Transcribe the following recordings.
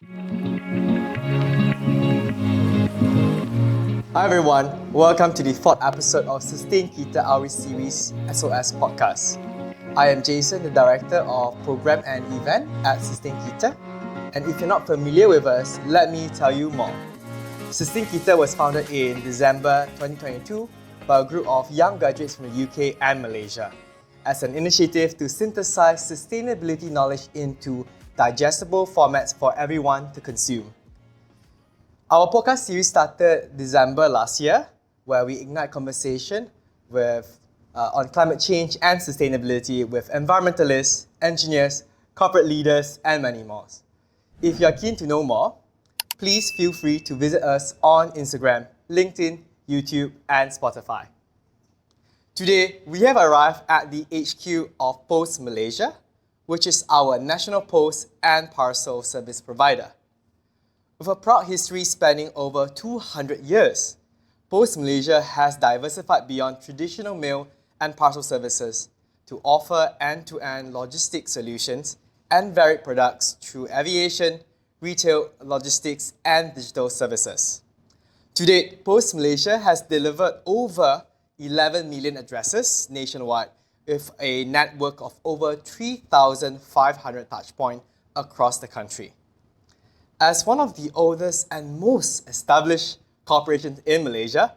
Hi everyone, welcome to the fourth episode of Sustainkita Outreach Series SOS Podcast. I am Jason, the Director of Program and Event at Sustainkita. And if you're not familiar with us, let me tell you more. Sustainkita was founded in December 2022 by a group of young graduates from the UK and Malaysia as an initiative to synthesize sustainability knowledge into digestible formats for everyone to consume. Our podcast series started December last year, where we ignite conversation on climate change and sustainability with environmentalists, engineers, corporate leaders, and many more. If you are keen to know more, please feel free to visit us on Instagram, LinkedIn, YouTube, and Spotify. Today, we have arrived at the HQ of Pos Malaysia, which is our national post and parcel service provider. With a proud history spanning over 200 years, Pos Malaysia has diversified beyond traditional mail and parcel services to offer end-to-end logistics solutions and varied products through aviation, retail, logistics, and digital services. To date, Pos Malaysia has delivered over 11 million addresses nationwide with a network of over 3,500 touchpoints across the country. As one of the oldest and most established corporations in Malaysia,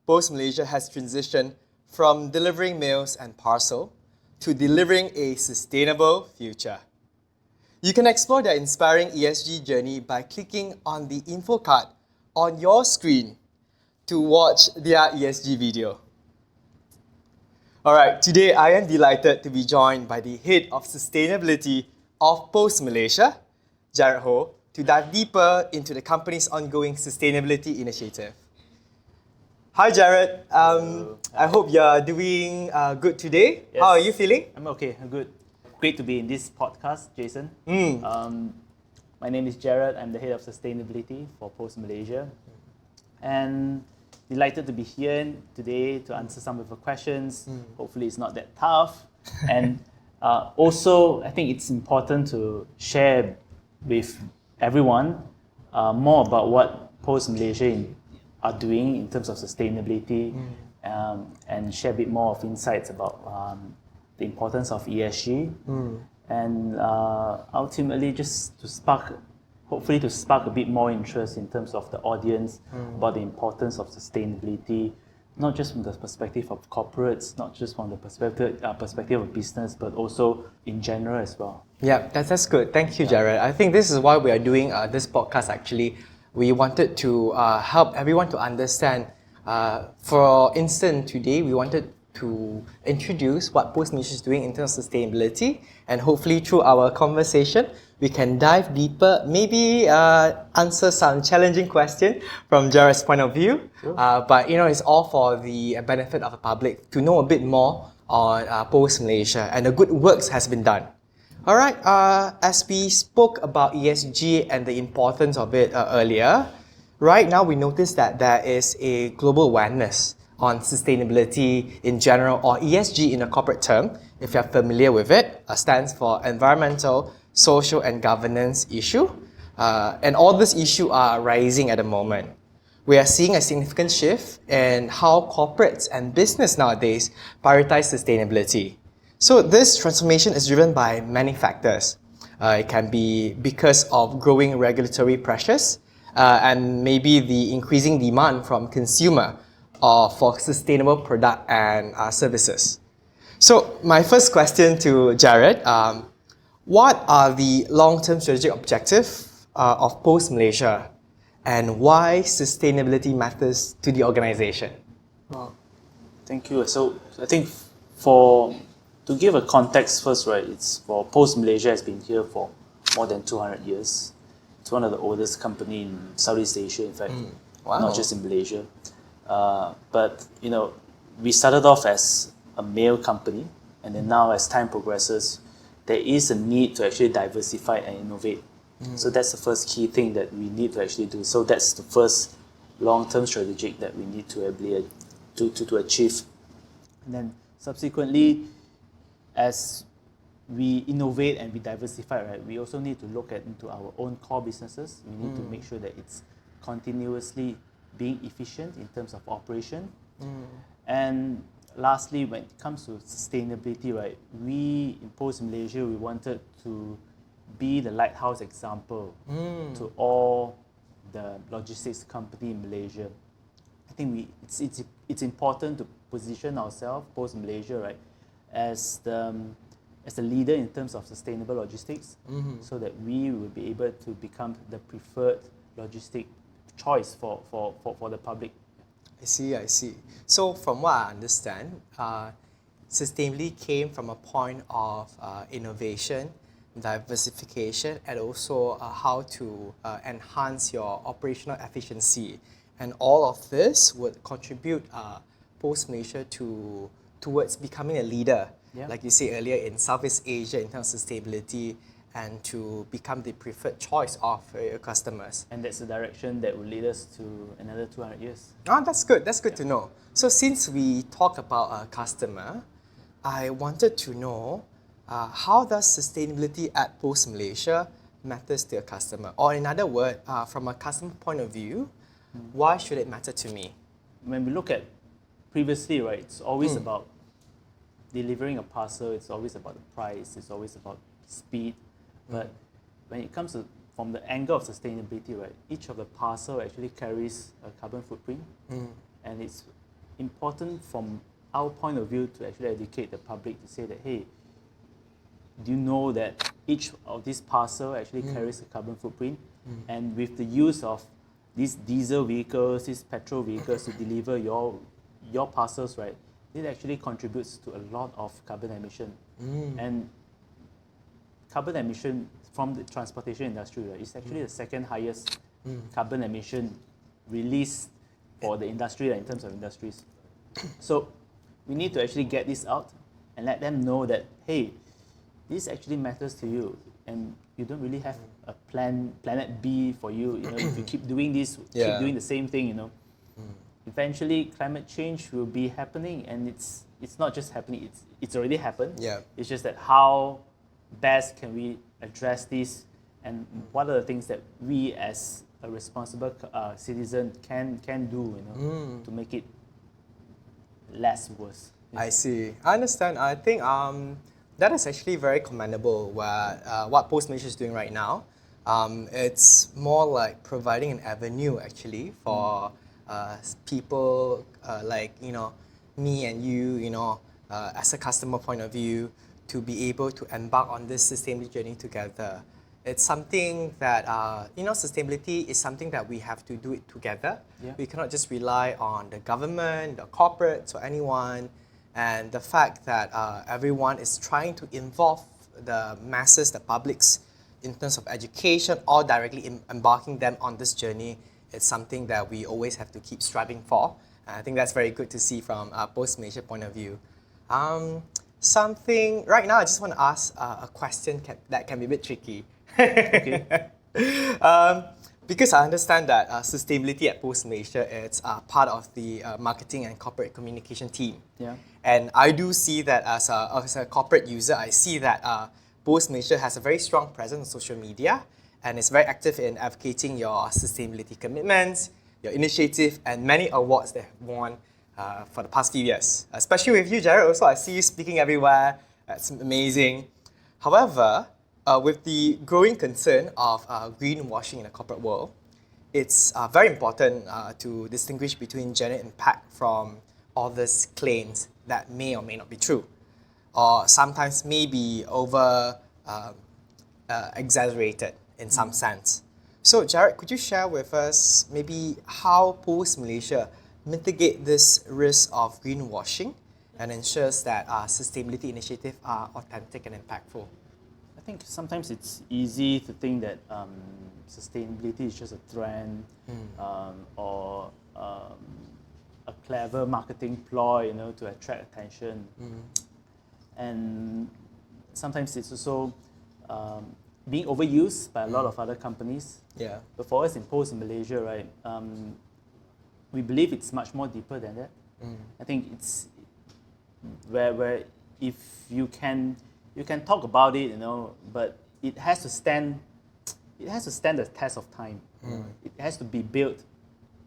Pos Malaysia has transitioned from delivering mails and parcel to delivering a sustainable future. You can explore their inspiring ESG journey by clicking on the info card on your screen to watch their ESG video. Alright, today I am delighted to be joined by the Head of Sustainability of Pos Malaysia, Jarod Ho, to dive deeper into the company's ongoing sustainability initiative. Hi Jarod, I hope you're doing good today. Yes. How are you feeling? I'm okay, I'm good. Great to be in this podcast, Jason. My name is Jarod, I'm the Head of Sustainability for Pos Malaysia. And delighted to be here today to answer some of your questions. Hopefully it's not that tough. And also, I think it's important to share with everyone more about what Pos Malaysia are doing in terms of sustainability and share a bit more of insights about the importance of ESG and ultimately just to hopefully spark a bit more interest in terms of the audience about the importance of sustainability, not just from the perspective of corporates, not just from the perspective of business, but also in general as well. Yeah, that's good. Thank you, Jarod. I think this is why we are doing this podcast actually. We wanted to help everyone to understand. For instance, today we wanted to introduce what Pos Malaysia is doing in terms of sustainability, and hopefully through our conversation, we can dive deeper, maybe answer some challenging questions from Jarod's point of view. Sure. But it's all for the benefit of the public to know a bit more on Pos Malaysia, and the good works has been done. Alright, as we spoke about ESG and the importance of it earlier, right now we notice that there is a global awareness on sustainability in general, or ESG in a corporate term, if you're familiar with it, stands for environmental, social and governance issue. And all these issues are rising at the moment. We are seeing a significant shift in how corporates and business nowadays prioritize sustainability. So this transformation is driven by many factors. It can be because of growing regulatory pressures and maybe the increasing demand from consumer for sustainable product and services. So my first question to Jarod, what are the long-term strategic objectives of Pos Malaysia and why sustainability matters to the organization? Well, thank you. So I think to give a context first, right, it's for Pos Malaysia has been here for more than 200 years. It's one of the oldest company in Southeast Asia, in fact, Wow. not just in Malaysia. But we started off as a mail company, and then now as time progresses, there is a need to actually diversify and innovate. So that's the first key thing that we need to actually do. So that's the first long-term strategic that we need to achieve. And then subsequently, as we innovate and we diversify, right, we also need to look into our own core businesses. We need to make sure that it's continuously being efficient in terms of operation. And lastly, when it comes to sustainability, right, we in Pos Malaysia, we wanted to be the lighthouse example to all the logistics company in Malaysia. I think it's important to position ourselves, Pos Malaysia, right, as a leader in terms of sustainable logistics, so that we will be able to become the preferred logistic choice for the public. I see. So from what I understand, sustainability came from a point of innovation, diversification, and also how to enhance your operational efficiency. And all of this would contribute Pos Malaysia towards becoming a leader, like you said earlier, in Southeast Asia in terms of sustainability, and to become the preferred choice of your customers. And that's the direction that will lead us to another 200 years. Oh, that's good. That's good to know. So since we talk about a customer, I wanted to know how does sustainability at Pos Malaysia matters to a customer? Or in other words, from a customer point of view, why should it matter to me? When we look at previously, right, it's always about delivering a parcel, it's always about the price, it's always about speed. But when it comes to from the angle of sustainability, right, each of the parcel actually carries a carbon footprint, and it's important from our point of view to actually educate the public to say that, hey, do you know that each of these parcel actually carries a carbon footprint, and with the use of these diesel vehicles, these petrol vehicles to deliver your parcels, right, it actually contributes to a lot of carbon emission. And carbon emission from the transportation industry, right, is actually the second highest carbon emission released for the industry in terms of industries. So we need to actually get this out and let them know that, hey, this actually matters to you, and you don't really have a planet B for you. You know, if you keep doing this, keep doing the same thing, you know, eventually climate change will be happening, and it's not just happening; it's already happened. It's just that how best can we address this, and what are the things that we as a responsible citizen can do, you know, to make it less worse. I see. I understand. I think that is actually very commendable what Pos Malaysia is doing right now. It's more like providing an avenue actually for people like, you know, me and you know, as a customer point of view, to be able to embark on this sustainability journey together. It's something that, you know, sustainability is something that we have to do it together. We cannot just rely on the government, the corporates, or anyone. And the fact that everyone is trying to involve the masses, the publics, in terms of education or directly embarking them on this journey, it's something that we always have to keep striving for. And I think that's very good to see from a Pos Malaysia point of view. Right now, I just want to ask a question that can be a bit tricky. Okay. Because I understand that sustainability at Pos Malaysia is part of the marketing and corporate communication team. And I do see that as a corporate user, I see that Pos Malaysia has a very strong presence on social media and is very active in advocating your sustainability commitments, your initiative, and many awards that have won for the past few years. Especially with you, Jarod, also I see you speaking everywhere. That's amazing. However, with the growing concern of greenwashing in the corporate world, it's very important to distinguish between genuine impact from all these claims that may or may not be true, or sometimes may be exaggerated in some sense. So, Jarod, could you share with us maybe how Pos Malaysia mitigate this risk of greenwashing and ensures that sustainability initiatives are authentic and impactful? I think sometimes it's easy to think that sustainability is just a trend or a clever marketing ploy, you know, to attract attention. And sometimes it's also being overused by a lot of other companies. But for us in Pos Malaysia, right, we believe it's much more deeper than that. I think it's where if you can you can talk about it, but it has to stand. It has to stand the test of time. It has to be built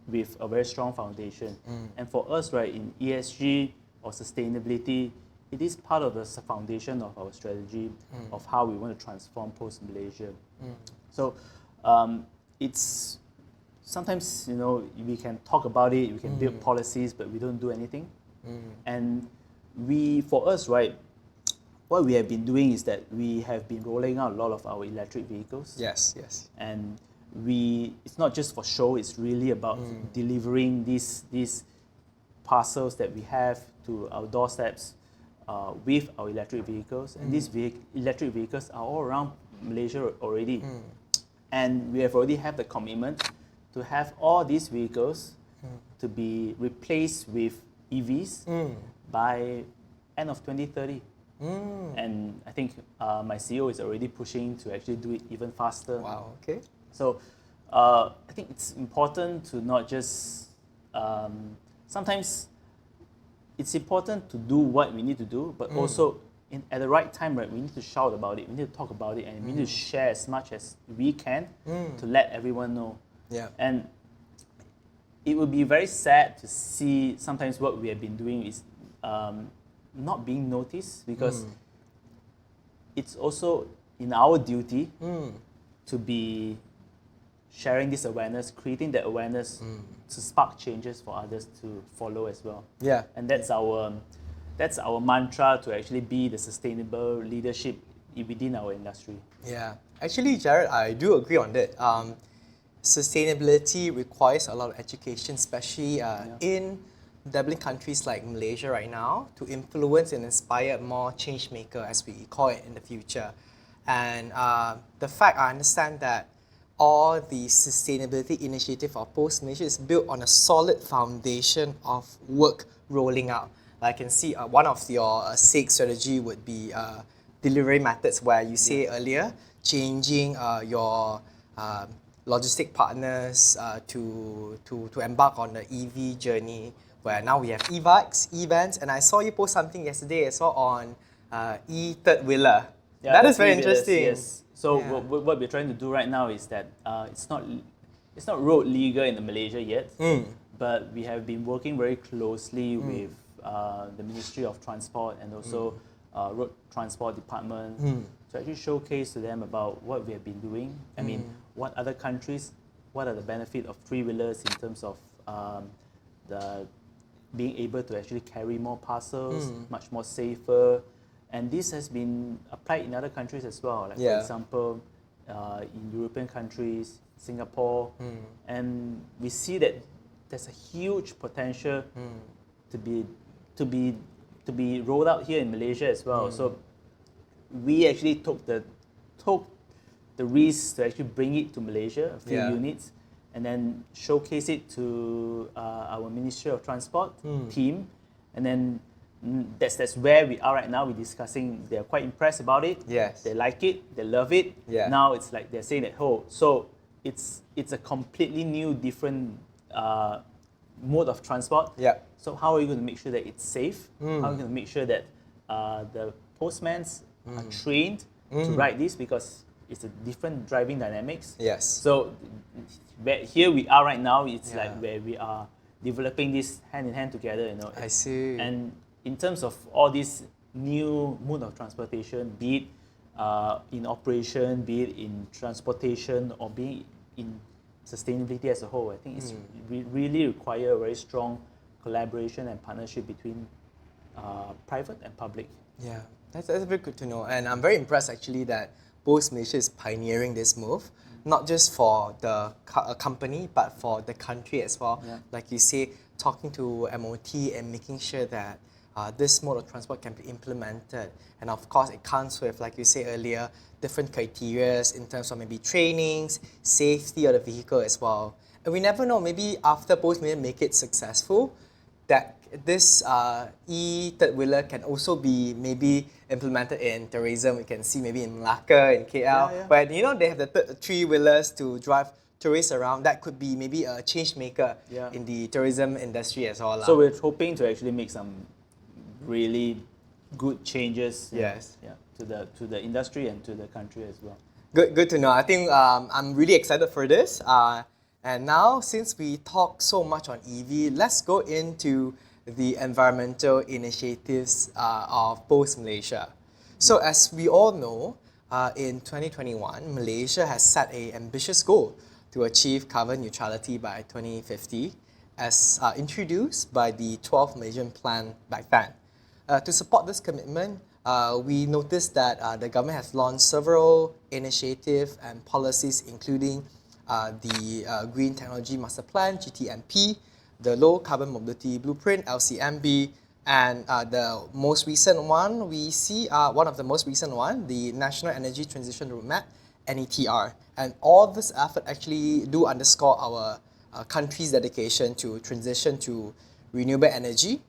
with a very strong foundation. And for us, right, in ESG or sustainability, it is part of the foundation of our strategy of how we want to transform Pos Malaysia. So it's sometimes, we can talk about it, we can build policies, but we don't do anything. And for us, right, what we have been doing is that we have been rolling out a lot of our electric vehicles. Yes. And it's not just for show, it's really about delivering these parcels that we have to our doorsteps with our electric vehicles. And these electric vehicles are all around Malaysia already. And we have already have the commitment to have all these vehicles to be replaced with EVs by end of 2030. And I think my CEO is already pushing to actually do it even faster. Wow, okay. So I think it's important to not just, sometimes it's important to do what we need to do, but also at the right time, right, we need to shout about it, we need to talk about it, and we need to share as much as we can to let everyone know. Yeah. And it would be very sad to see sometimes what we have been doing is not being noticed, because it's also in our duty to be sharing this awareness, creating that awareness to spark changes for others to follow as well. Yeah. And that's our mantra, to actually be the sustainable leadership within our industry. Yeah. Actually, Jarod, I do agree on that. Sustainability requires a lot of education, especially in developing countries like Malaysia right now, to influence and inspire more change maker, as we call it, in the future. And the fact I understand that all the sustainability initiative of Pos Malaysia is built on a solid foundation of work rolling out. I can see one of your six strategy would be delivery methods, where you say earlier, changing your logistic partners to embark on the EV journey, where now we have e-bikes, e-vans, and I saw you post something yesterday as well on e-third wheeler. Yeah, that is very interesting. Yes. So what we're trying to do right now is that it's not road legal in Malaysia yet, but we have been working very closely with the Ministry of Transport and also Road Transport Department to actually showcase to them about what we have been doing. I mean, what other countries, what are the benefits of three-wheelers in terms of the being able to actually carry more parcels, much more safer. And this has been applied in other countries as well. Like for example, in European countries, Singapore, and we see that there's a huge potential to be rolled out here in Malaysia as well. So we actually took the risk to actually bring it to Malaysia, a few units, and then showcase it to our Ministry of Transport team, and then that's where we are right now. We're discussing. They're quite impressed about it. Yes. They like it. They love it. Yeah. Now it's like they're saying that, so it's a completely new, different mode of transport. Yeah. So how are you going to make sure that it's safe? How are you going to make sure that the postmen are trained to ride this, because it's a different driving dynamics. Yes. So here we are right now. It's like where we are developing this hand in hand together. I see. And in terms of all these new mode of transportation, be it in operation, be it in transportation, or be it in sustainability as a whole, I think it's really require a very strong collaboration and partnership between private and public. Yeah, that's very good to know. And I'm very impressed actually that Pos Malaysia is pioneering this move, not just for the company, but for the country as well. Yeah. Like you say, talking to MOT and making sure that this mode of transport can be implemented. And of course, it comes with, like you said earlier, different criteria in terms of maybe trainings, safety of the vehicle as well. And we never know, maybe after Pos Malaysia make it successful, that this e-third wheeler can also be maybe implemented in tourism. We can see maybe in Malacca, in KL, where they have the three-wheelers to drive tourists around. That could be maybe a change maker in the tourism industry as well. So we're hoping to actually make some really good changes. Yes. To the industry and to the country as well. Good to know. I think I'm really excited for this. And now, since we talk so much on EV, let's go into the environmental initiatives of Pos Malaysia. So, as we all know, in 2021, Malaysia has set an ambitious goal to achieve carbon neutrality by 2050, as introduced by the 12th Malaysian Plan back then. To support this commitment, we noticed that the government has launched several initiatives and policies, including the Green Technology Master Plan, GTMP, the Low Carbon Mobility Blueprint, LCMB, and the most recent one we see, one of the most recent one, the National Energy Transition Roadmap, NETR. And all this effort actually do underscore our country's dedication to transition to renewable energy,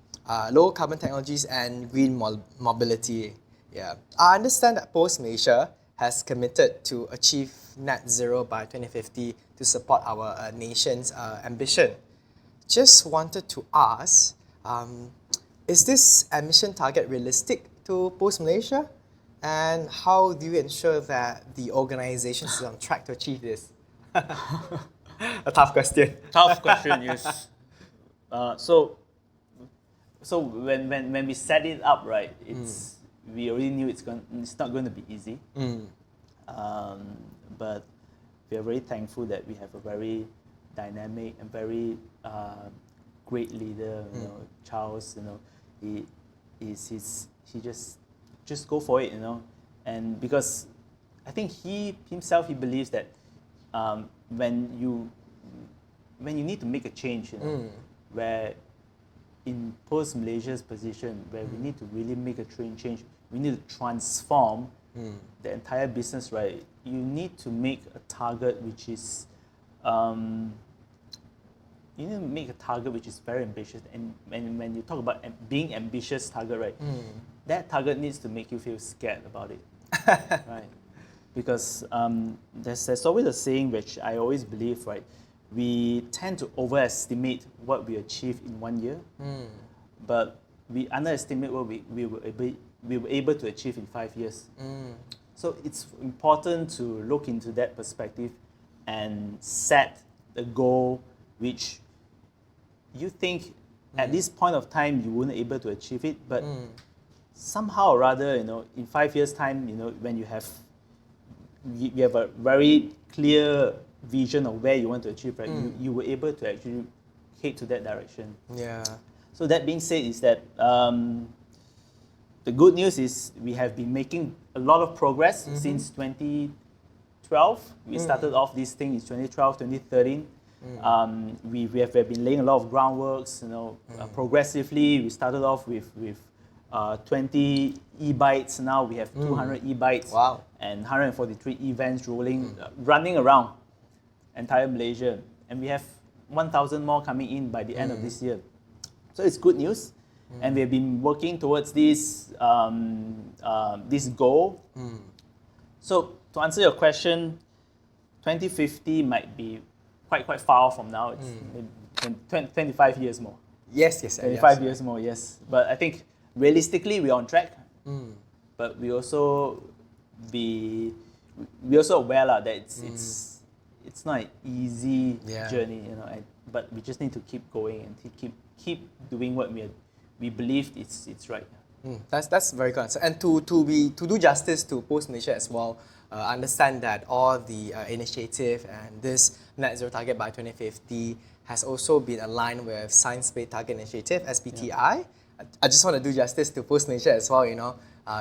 low carbon technologies, and green mobility. Yeah, I understand that Pos Malaysia has committed to achieve net zero by 2050 to support our nation's ambition. Just wanted to ask, is this emission target realistic to Pos Malaysia? And how do you ensure that the organisation is on track to achieve this? A tough question. Tough question, yes. So when we set it up, right, we already knew it's not going to be easy. But we are very thankful that we have a very dynamic and very great leader. You know, Charles. You know, he just go for it. You know, and because I think he himself believes that when you need to make a change, you know, where in Pos Malaysia's position, where we need to really make a change, we need to transform the entire business, right? You need to make a target which is, you need to make a target which is very ambitious. And when you talk about being ambitious target, right, that target needs to make you feel scared about it, right? Because there's always a saying which I always believe, right? We tend to overestimate what we achieve in 1 year, but we underestimate what we were able to achieve in 5 years. So it's important to look into that perspective and set a goal which you think at this point of time you weren't able to achieve it, but somehow or rather, you know, in 5 years' time, you know, when you have a very clear vision of where you want to achieve, right? You were able to actually head to that direction. Yeah. So that being said, is that the good news is we have been making a lot of progress since 2012. We started off this thing in 2012, 2013. We have been laying a lot of groundworks. You know, progressively we started off with 20 e-bikes. Now we have 200 e-bikes. Wow. And 143 events running around entire Malaysia, and we have 1,000 more coming in by the end of this year. So it's good news, and we have been working towards this this goal. So to answer your question, 2050 might be quite far from now. It's maybe 25 years more. Yes. 25 years more, yes. But I think realistically we're on track. But we also aware that it's not an easy journey, you know. But we just need to keep going and keep doing what we believe it's right. That's very good answer. And to do justice to Pos Malaysia as well, understand that all the initiative and this net zero target by 2050 has also been aligned with Science Based Target Initiative (SBTI). I just want to do justice to Pos Malaysia as well, you know.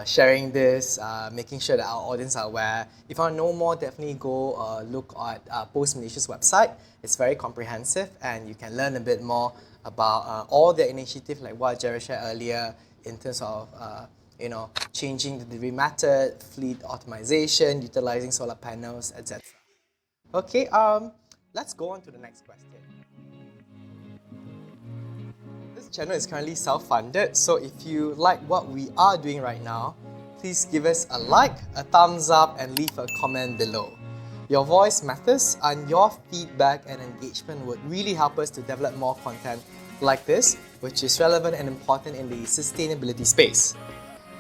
Sharing this, making sure that our audience are aware. If you want to know more, definitely go look at Pos Malaysia's website. It's very comprehensive, and you can learn a bit more about all the initiatives, like what Jarod shared earlier, in terms of you know, changing the delivery method, fleet optimization, utilizing solar panels, etc. Okay, let's go on to the next question. This channel is currently self-funded, so if you like what we are doing right now, please give us a like, a thumbs up, and leave a comment below. Your voice matters, and your feedback and engagement would really help us to develop more content like this, which is relevant and important in the sustainability space.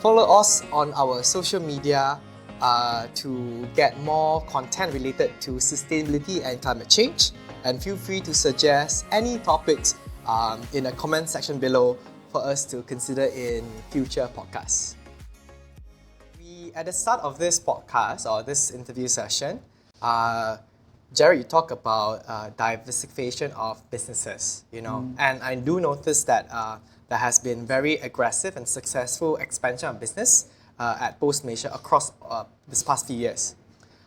Follow us on our social media to get more content related to sustainability and climate change. And feel free to suggest any topics in the comment section below for us to consider in future podcasts. At the start of this podcast or this interview session, Jarod, you talk about diversification of businesses, and I do notice that there has been very aggressive and successful expansion of business at Pos Malaysia across this past few years.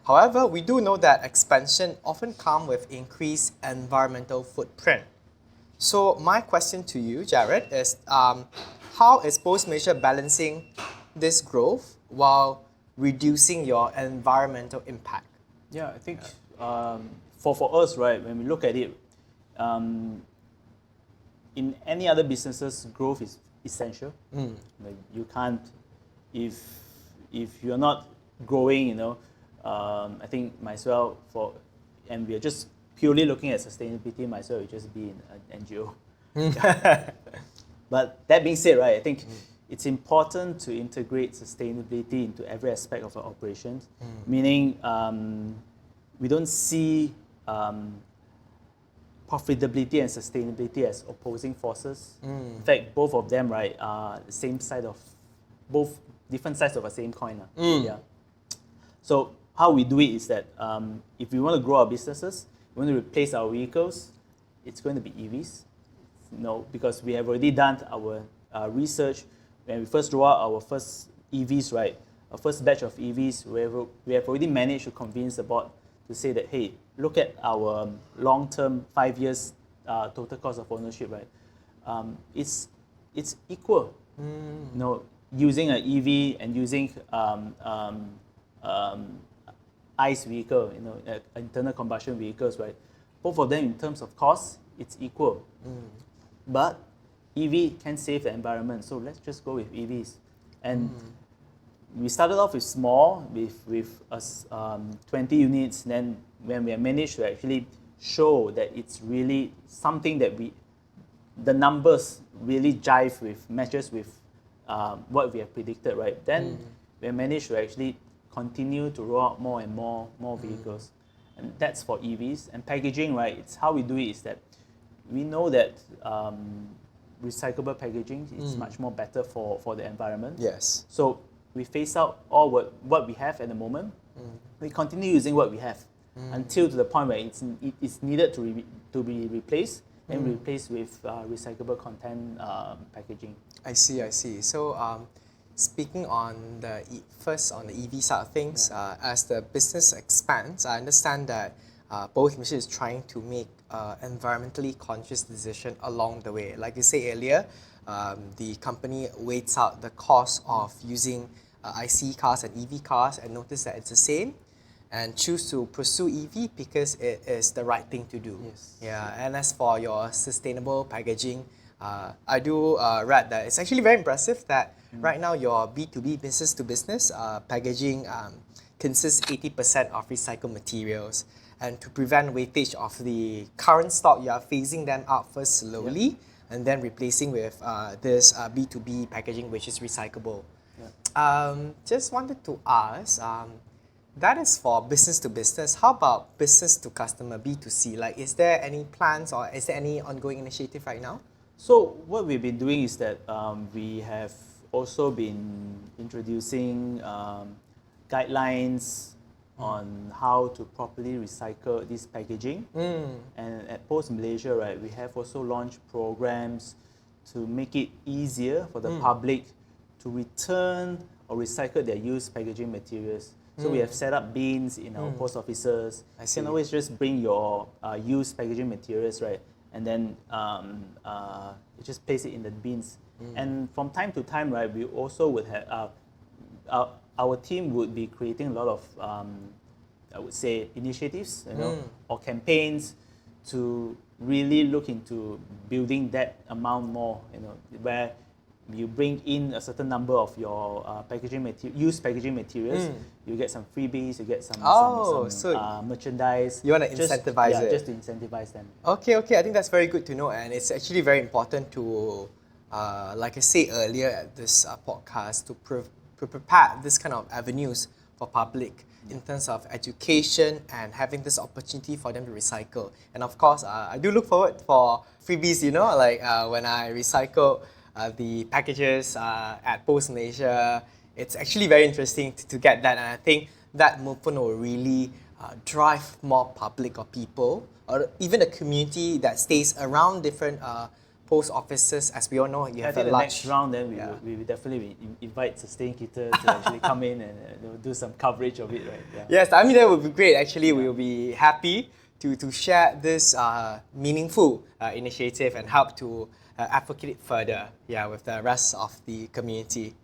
However, we do know that expansion often comes with increased environmental footprint. So my question to you, Jarod, is how is Pos Malaysia balancing this growth while reducing your environmental impact? Yeah, I think for us, right, when we look at it, in any other businesses, growth is essential. Like you can't, if you're not growing, I think might as well and we are just purely looking at sustainability, might as well just be in an NGO. But that being said, right, I think it's important to integrate sustainability into every aspect of our operations, meaning we don't see profitability and sustainability as opposing forces. In fact, both of them, right, are the same side of, both different sides of the same coin. Yeah. So how we do it is that if we want to grow our businesses, we want to replace our vehicles, it's going to be EVs. Because we have already done our research. When we first roll out our first EVs, right, our first batch of EVs, we have already managed to convince the board to say that, hey, look at our long-term 5 years total cost of ownership, right? It's equal. Using an EV and using ICE vehicle, internal combustion vehicles, right? Both of them in terms of cost, it's equal. But EV can save the environment, so let's just go with EVs. And we started off with small, with 20 units. Then when we have managed to actually show that it's really something that the numbers really jive with, matches with what we have predicted, right? Then we managed to actually continue to roll out more and more vehicles. And that's for EVs. And packaging, right, it's how we do it is that we know that recyclable packaging is much more better for the environment. Yes. So we phase out all what we have at the moment. We continue using what we have until to the point where it's needed to be replaced and replaced with recyclable content packaging. I see. So speaking on the EV side of things, as the business expands, I understand that Pos Malaysia is trying to make environmentally conscious decision along the way. Like you said earlier, the company weighs out the cost of using IC cars and EV cars and notice that it's the same and choose to pursue EV because it is the right thing to do. Yes. Yeah, and as for your sustainable packaging, I do read that it's actually very impressive that right now your B2B, business to business packaging consists 80% of recycled materials. And to prevent wastage of the current stock, you are phasing them out first slowly and then replacing with this B2B packaging, which is recyclable. Just wanted to ask, that is for business to business. How about business to customer, B2C? Like, is there any plans or is there any ongoing initiative right now? So what we've been doing is that we have also been introducing guidelines on how to properly recycle this packaging. And at Pos Malaysia, right, we have also launched programs to make it easier for the public to return or recycle their used packaging materials. So we have set up bins in our post offices. You can always just bring your used packaging materials, right, and then you just place it in the bins. And from time to time, right, we also would have our team would be creating a lot of, I would say, initiatives, or campaigns to really look into building that amount more, where you bring in a certain number of your used packaging materials, you get some freebies, you get some merchandise. You want to incentivize it? Yeah, just to incentivize them. Okay, I think that's very good to know, and it's actually very important to like I said earlier at this podcast, to prepare this kind of avenues for public in terms of education and having this opportunity for them to recycle. And of course, I do look forward for freebies, like when I recycle the packages at Pos Malaysia. It's actually very interesting to get that, and I think that movement will really drive more public or people, or even a community that stays around different post offices. As we all know, you I have think a the large... next round then we will definitely invite Sustainkita to actually come in and do some coverage of it, right? Yeah. Yes, I mean that would be great. Actually, we will be happy to share this meaningful initiative and help to advocate it further, with the rest of the community.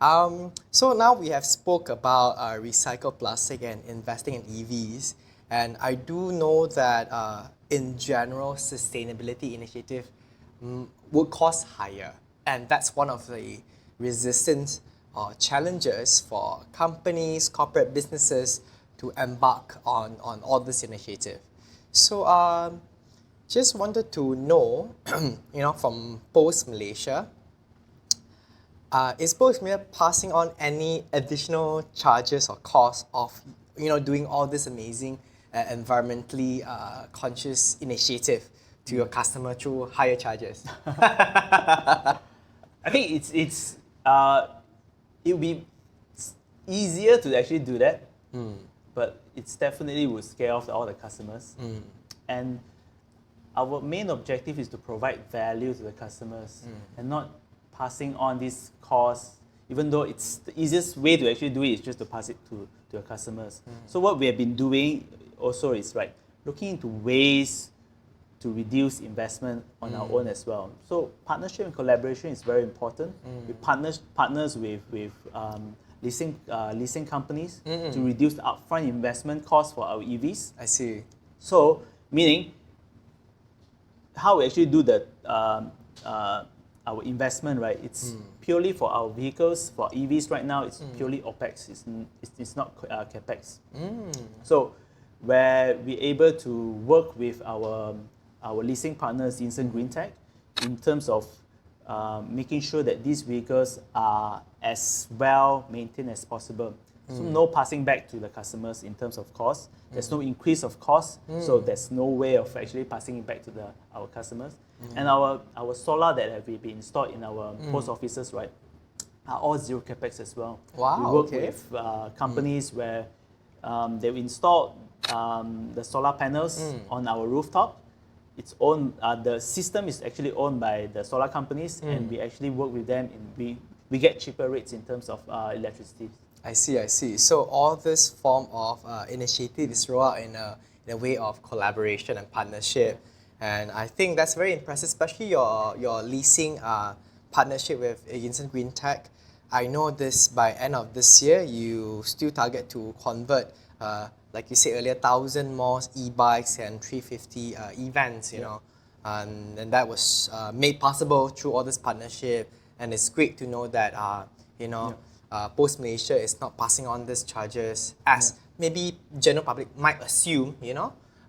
So now we have spoke about recycled plastic and investing in EVs, and I do know that in general, sustainability initiative would cost higher, and that's one of the resistance or challenges for companies, corporate businesses to embark on all this initiative. So just wanted to know, from Pos Malaysia, is Pos Malaysia passing on any additional charges or costs of doing all this amazing environmentally conscious initiative to your customer through higher charges? I think it would be easier to actually do that, but it's definitely will scare off all the customers. And our main objective is to provide value to the customers and not passing on these costs, even though it's the easiest way to actually do it is just to pass it to your customers. So what we have been doing also is looking into ways to reduce investment on our own as well. So partnership and collaboration is very important. We partners with leasing companies to reduce the upfront investment cost for our EVs. I see. So meaning how we actually do the our investment, right? It's purely for our vehicles. For EVs right now, it's purely OPEX. It's not CAPEX. So where we're able to work with our leasing partners, Instant Green Tech, in terms of making sure that these vehicles are as well maintained as possible. So no passing back to the customers in terms of cost. There's no increase of cost, so there's no way of actually passing it back to our customers. And our solar that have been installed in our post offices, right, are all zero capex as well. Wow, we work okay. with companies where they've installed the solar panels on our rooftop. It's owned. The system is actually owned by the solar companies, and we actually work with them, and we get cheaper rates in terms of electricity. I see. So all this form of initiative is rolled out in a way of collaboration and partnership, and I think that's very impressive, especially your leasing partnership with Instant Green Tech. I know this by end of this year, you still target to convert, like you said earlier, 1,000 more e-bikes and 350 e-vans, and that was made possible through all this partnership, and it's great to know that Pos Malaysia is not passing on these charges as maybe general public might assume,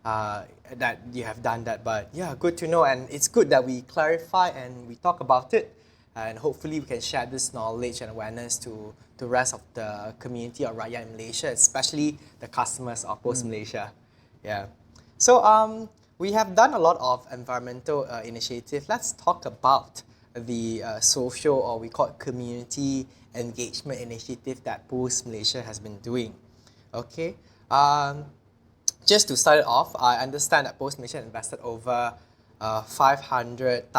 that you have done that. But good to know, and it's good that we clarify and we talk about it, and hopefully we can share this knowledge and awareness to the rest of the community of Rakyat in Malaysia, especially the customers of Pos Malaysia. So we have done a lot of environmental initiative. Let's talk about the social, or we call it community engagement initiative that Pos Malaysia has been doing. Okay, just to start it off, I understand that Pos Malaysia invested over 500,000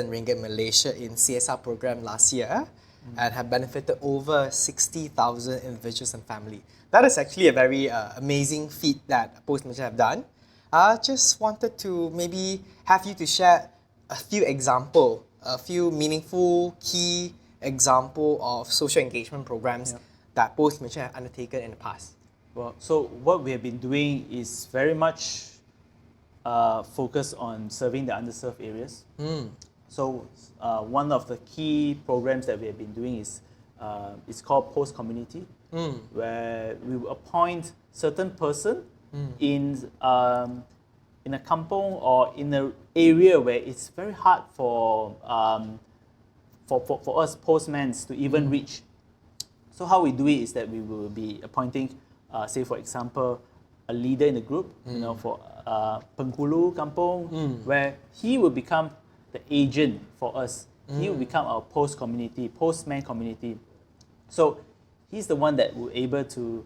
ringgit Malaysia in CSR program last year and have benefited over 60,000 individuals and family. That is actually a very amazing feat that Pos Malaysia have done. Just wanted to maybe have you to share a few meaningful key example of social engagement programs that Pos Malaysia have undertaken in the past. Well, so what we have been doing is very much focused on serving the underserved areas. So one of the key programs that we have been doing is it's called Post Community, where we will appoint certain person in a kampong or in an area where it's very hard for for us postmans to even reach. So how we do it is that we will be appointing, say for example, a leader in the group, for Penghulu Kampung, where he will become the agent for us. He will become our postman community. So he's the one that will able to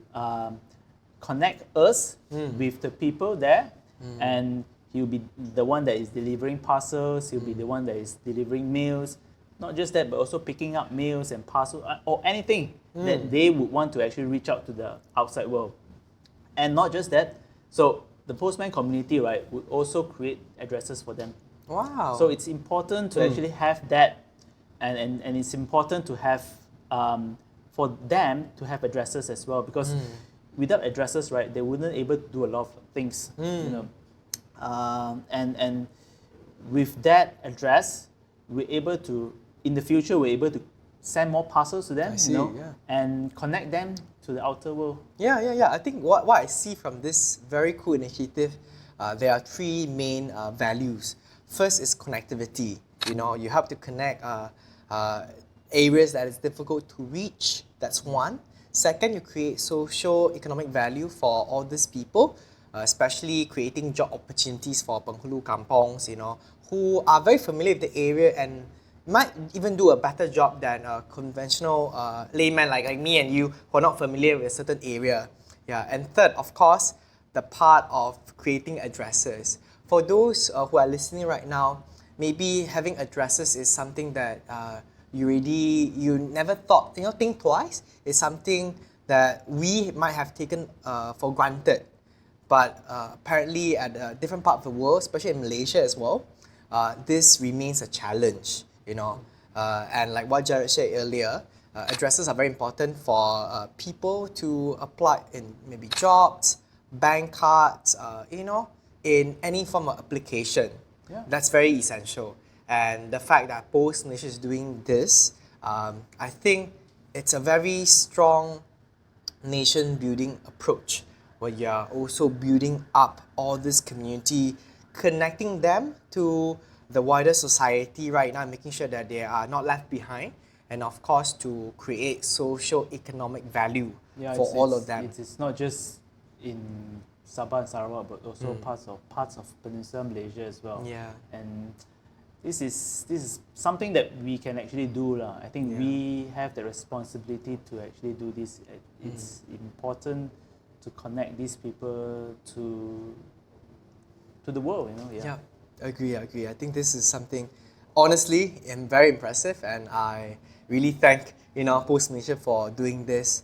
connect us with the people there, and he'll be the one that is delivering parcels, he'll be the one that is delivering mails. Not just that, but also picking up mails and parcels or anything that they would want to actually reach out to the outside world. And not just that, so the postman community, right, would also create addresses for them. Wow. So it's important to actually have that, and it's important to have, for them to have addresses as well, because without addresses, right, they wouldn't able to do a lot of things, and with that address, we're able to, in the future, we're able to send more parcels to them, and connect them to the outer world. Yeah. I think what I see from this very cool initiative, there are three main values. First is connectivity. You have to connect areas that is difficult to reach. That's one. Second, you create socio-economic value for all these people, especially creating job opportunities for Penghulu Kampongs, who are very familiar with the area and might even do a better job than a conventional layman like me and you who are not familiar with a certain area. Yeah. And third, of course, the part of creating addresses. For those who are listening right now, maybe having addresses is something that you never thought, think twice. It's something that we might have taken for granted. But apparently at a different part of the world, especially in Malaysia as well, this remains a challenge, and like what Jarod said earlier, addresses are very important for people to apply in maybe jobs, bank cards, in any form of application. Yeah. That's very essential. And the fact that Pos Malaysia is doing this, I think it's a very strong nation building approach, where you're also building up all this community, connecting them to the wider society right now, making sure that they are not left behind, and of course to create socio-economic value for all of them. It's not just in Sabah and Sarawak, but also parts of Peninsula Malaysia as well. Yeah. And this is something that we can actually do. I think we have the responsibility to actually do this. It's important to connect these people to the world, Yeah, agree. I think this is something, honestly, very impressive, and I really thank Pos Malaysia for doing this,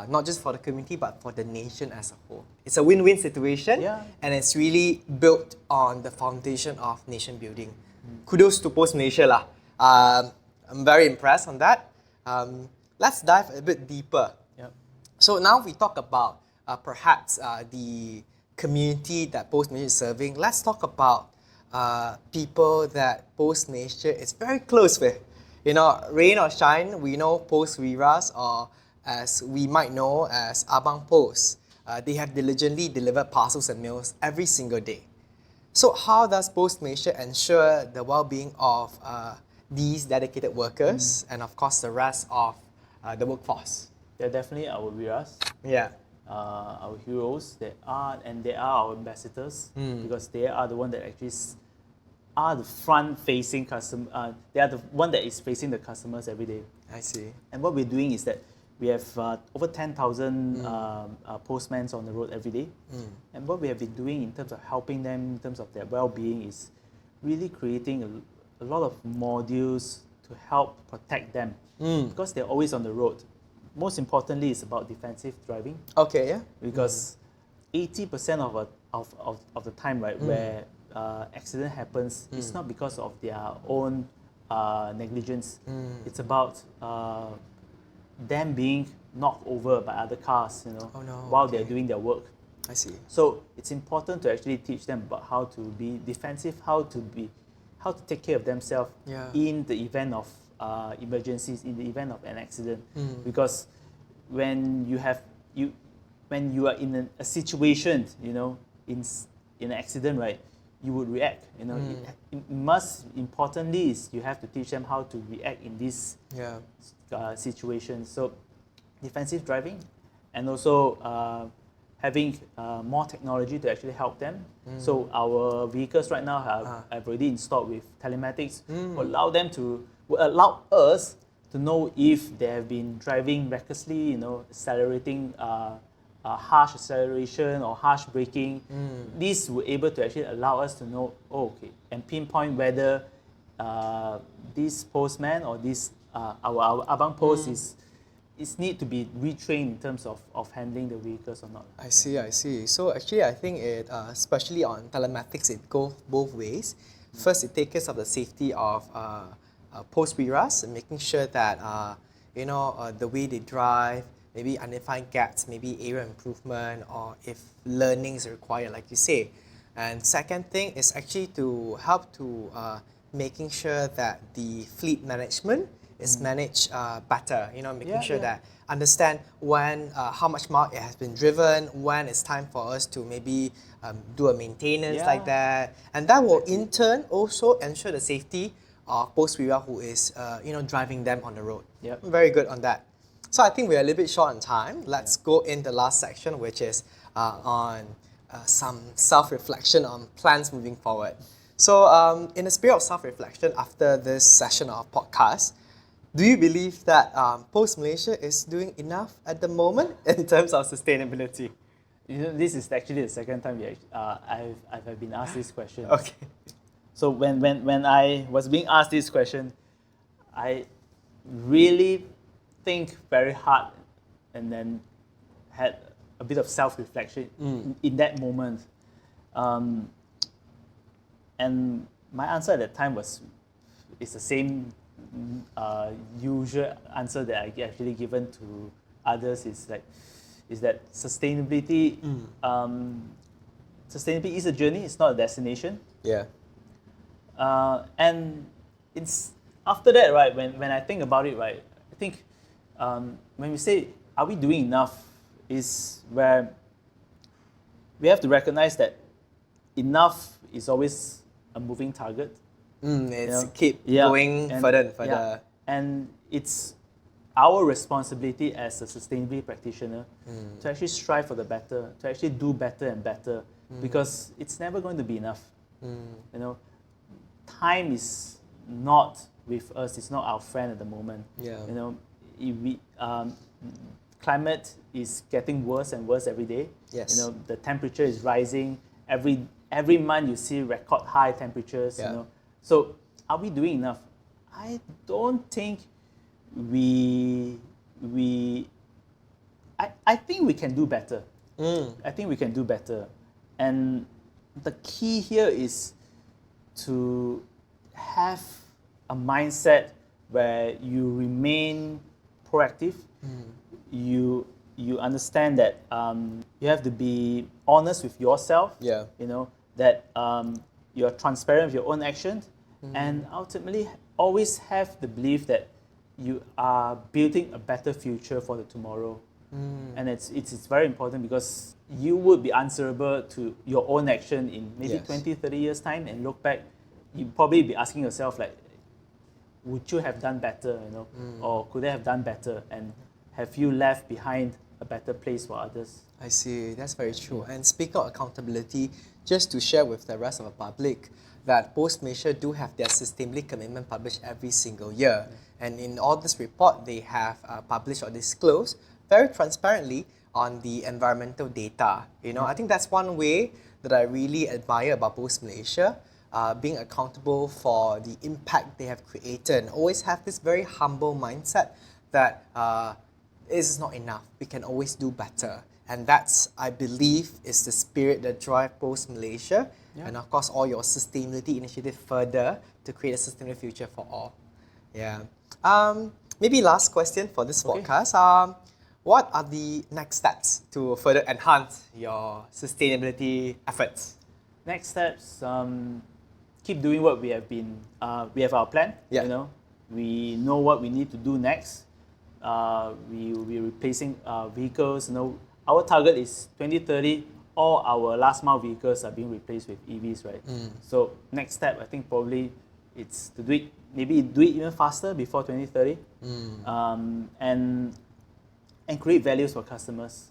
not just for the community but for the nation as a whole. It's a win-win situation, and it's really built on the foundation of nation building. Kudos to Pos Malaysia lah. I'm very impressed on that. Let's dive a bit deeper. Yep. So now we talk about perhaps the community that Pos Malaysia is serving. Let's talk about people that Pos Malaysia is very close with. Rain or shine, we know Pos Wiras, or as we might know as Abang Pos. They have diligently delivered parcels and mails every single day. So how does Pos Malaysia ensure the well-being of these dedicated workers and of course the rest of the workforce? They're definitely our Wiras. Yeah. Our heroes, they are our ambassadors, because they are the one that actually are the front-facing customer. They are the one that is facing the customers every day. I see. And what we're doing is that we have over 10,000 postmen on the road every day. And what we have been doing in terms of helping them, in terms of their well-being, is really creating a lot of modules to help protect them, because they're always on the road. Most importantly, it's about defensive driving. Okay, yeah. Because 80% of the time, right, where accident happens, it's not because of their own negligence. It's about them being knocked over by other cars, while they're doing their work. I see. So it's important to actually teach them about how to be defensive, how to take care of themselves in the event of emergencies, in the event of an accident. Because when you are in a situation, in an accident, right, you would react. Importantly is you have to teach them how to react in this situation. So defensive driving, and also having more technology to actually help them. So our vehicles right now have already installed with telematics, will allow us to know if they have been driving recklessly, accelerating harsh acceleration or harsh braking. This will able to actually allow us to know, and pinpoint whether this postman or this our abang post is need to be retrained in terms of handling the vehicles or not. I see. So actually, I think it, especially on telematics, it goes both ways. First, it takes care of the safety of post miras and making sure that the way they drive, maybe identifying gaps, maybe area improvement, or if learning is required, like you say. And second thing is actually to help to making sure that the fleet management is managed better. Making sure that understand when, how much mile it has been driven, when it's time for us to maybe do a maintenance like that, and that will in turn also ensure the safety of post mira who is driving them on the road. Very good on that. So I think we're a little bit short on time. Let's go in the last section, which is on some self-reflection on plans moving forward. So in the spirit of self-reflection after this session of podcast, do you believe that Pos Malaysia is doing enough at the moment in terms of sustainability? This is actually the second time I've been asked this question. Okay. So when I was being asked this question, I really think very hard and then had a bit of self-reflection in that moment. And my answer at that time is the same usual answer that I actually given to others, is that sustainability sustainability is a journey, it's not a destination. And it's after that, right, when I think about it, right, I think when we say, are we doing enough, is where we have to recognize that enough is always a moving target. Keep going further and further. And it's our responsibility as a sustainability practitioner to actually strive for the better, to actually do better and better, because it's never going to be enough. Time is not with us, it's not our friend at the moment. Climate is getting worse and worse every day. The temperature is rising. Every month you see record high temperatures. So are we doing enough? I don't think I think we can do better. I think we can do better. And the key here is to have a mindset where you remain proactive. You understand that you have to be honest with yourself. That you're transparent with your own actions, and ultimately always have the belief that you are building a better future for the tomorrow. And it's very important, because you would be answerable to your own action in maybe 20, 30 years time, and look back, you probably be asking yourself, like, would you have done better, or could I have done better, and have you left behind a better place for others? I see, that's very true. And speaking of accountability, just to share with the rest of the public, that Pos Malaysia do have their sustainability commitment published every single year. And in all this report, they have published or disclosed very transparently on the environmental data. I think that's one way that I really admire about Pos Malaysia, being accountable for the impact they have created, and always have this very humble mindset that this is not enough. We can always do better. And that's, I believe, is the spirit that drives Pos Malaysia, and of course all your sustainability initiative further to create a sustainable future for all. Maybe last question for this podcast. What are the next steps to further enhance your sustainability efforts? Next steps, keep doing what we have been. We have our plan. We know what we need to do next. We will be replacing vehicles. Our target is 2030. all our last mile vehicles are being replaced with EVs, right? So next step, I think probably it's to do it even faster before 2030, and create values for customers.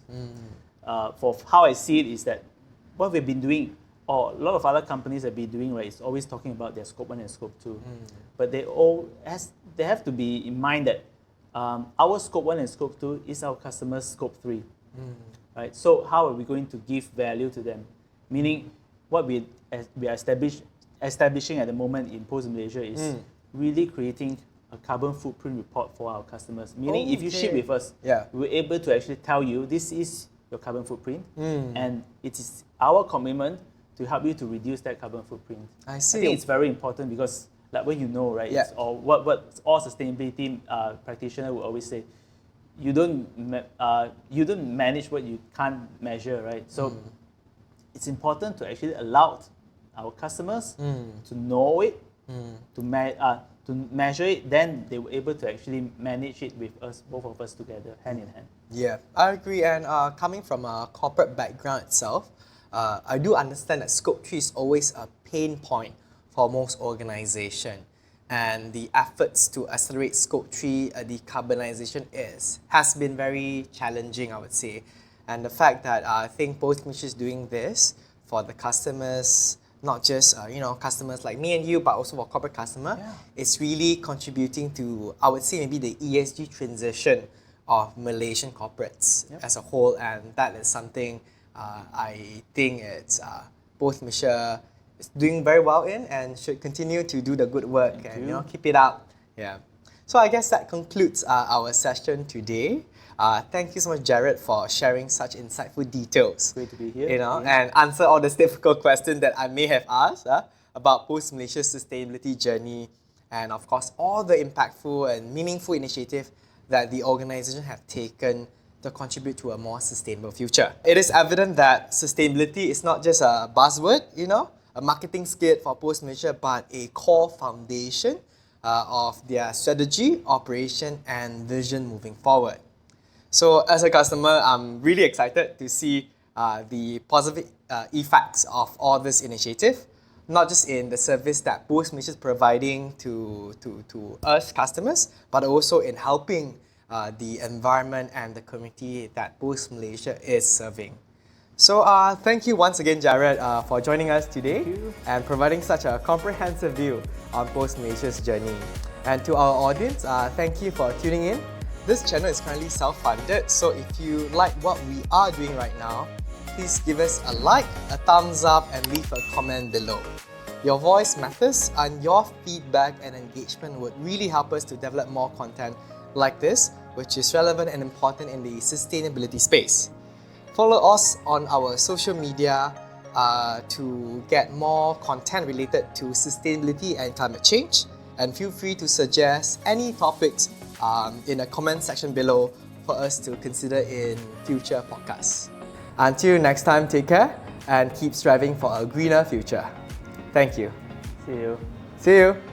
For how I see it is that what we've been doing, or a lot of other companies have been doing, right, is always talking about their scope 1 and scope 2. But they have to be in mind that our scope 1 and scope 2 is our customers' scope 3. Right? So how are we going to give value to them? Meaning, what we are establishing at the moment in Pos Malaysia is really creating a carbon footprint report for our customers. Meaning, if you ship with us, we're able to actually tell you this is your carbon footprint, and it is our commitment to help you to reduce that carbon footprint. I see. I think it's very important because, like when you know, right, it's all, what all sustainability practitioners will always say, you don't manage what you can't measure, right? So it's important to actually allow our customers to know it, to measure it, then they were able to actually manage it with us, both of us together, hand in hand. Yeah, I agree. And coming from a corporate background itself, I do understand that Scope 3 is always a pain point for most organizations. And the efforts to accelerate Scope 3 decarbonization has been very challenging, I would say. And the fact that I think Pos Malaysia is doing this for the customers, not just customers like me and you, but also for corporate customer, it's really contributing to, I would say, maybe the ESG transition of Malaysian corporates as a whole. And that is something I think it's Pos Malaysia is doing very well in and should continue to do the good work and keep it up. Yeah. So I guess that concludes our session today. Thank you so much, Jarod, for sharing such insightful details. Great to be here. And answer all the difficult questions that I may have asked about Pos Malaysia's sustainability journey, and of course all the impactful and meaningful initiatives that the organization have taken to contribute to a more sustainable future. It is evident that sustainability is not just a buzzword, a marketing skit for Pos Malaysia, but a core foundation of their strategy, operation, and vision moving forward. So as a customer, I'm really excited to see the positive effects of all this initiative, not just in the service that Pos Malaysia is providing to us customers, but also in helping the environment and the community that Pos Malaysia is serving. So thank you once again, Jarod, for joining us today and providing such a comprehensive view on Pos Malaysia's journey. And to our audience, thank you for tuning in. This channel is currently self-funded, so if you like what we are doing right now, please give us a like, a thumbs up, and leave a comment below. Your voice matters, and your feedback and engagement would really help us to develop more content like this, which is relevant and important in the sustainability space. Follow us on our social media to get more content related to sustainability and climate change, and feel free to suggest any topics in the comment section below for us to consider in future podcasts. Until next time, take care and keep striving for a greener future. Thank you. See you. See you.